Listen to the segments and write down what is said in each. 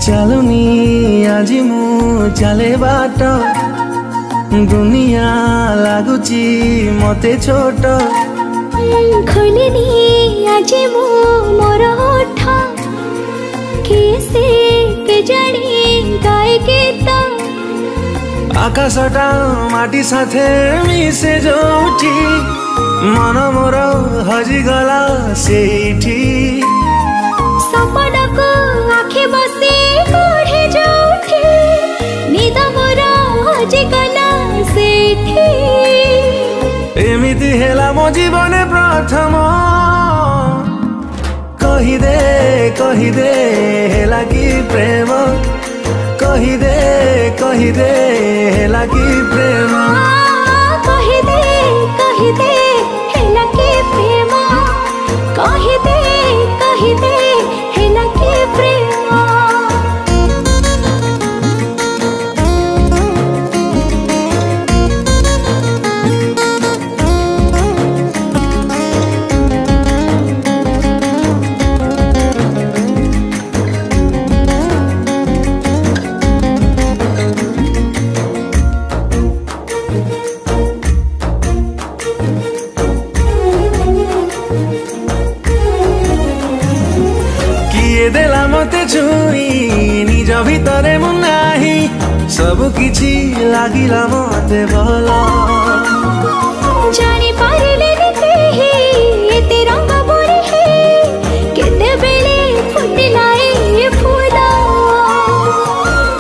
चलुनी आजी मु चले बाट दुनिया लागुची मते छोट खोलिनी आजी मु मोर ओठ किसे के जानी गाए गीत आकाशटा माटी साथे मिसे जोठी मन मोर हजिगला सेठी सपना को आखे बसे कोढ़े जोठी निद मोर हजिगला सेठी एमिति हेला मो जीवन प्रथम कही दे हेला कि प्रेम कही दे हेला कि प्रेम कही दे हेला कि प्रेम कही दे हेला कि प्रेम देला मते छुई निज भितरे मु नाही सब किछि लागिला मते भला जानी पारिले केही एते रंग बोरी हे केते बेले फुटिला ए फूल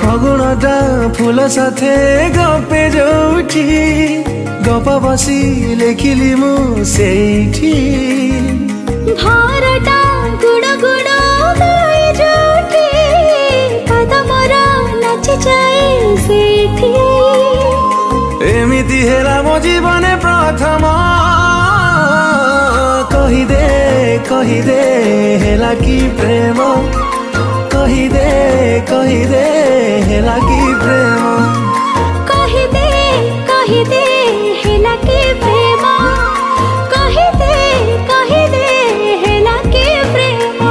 फगुणटा फूल साथे गपे जोठी गप बसी लेखिली मु सेठी भारटा गुण गुण गाए जोठी पदमरा नाची जाए सेठी एमिति हेला मो जीवन प्रथम कही दे हेला कि प्रेम कही दे हेला कि प्रेम कही दे हेला कि प्रेम कही दे हेला कि प्रेम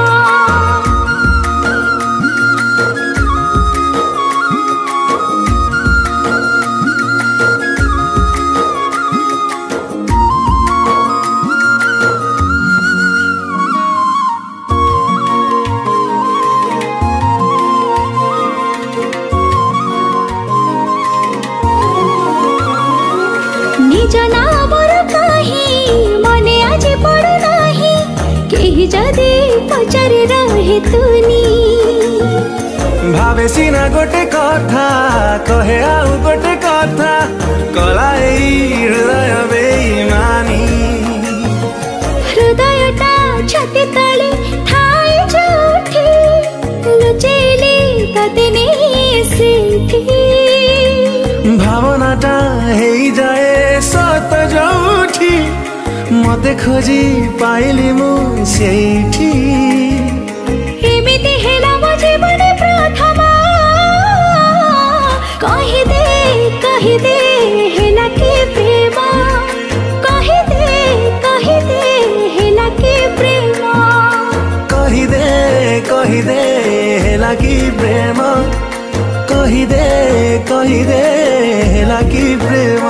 निज नामर कहीं मने आज पड़ नहीं केही जदि पचारि रहे तुनी भावे सीना गोटे कथा कहे आउ गोटे कथा कला एई हृदय बेईमानी हृदयटा छाती तले ठाई जोठी लुचेले तते नहीं सेठी भावनाटा हेई जाए सत जोठी मते खोजी पाइली मु सेठी एमिति हेला मो जीवन प्रथम कही दे हेला कि प्रेम कही दे हेला कि प्रेम कही दे हेला कि प्रेम कही दे हेला कि प्रेम।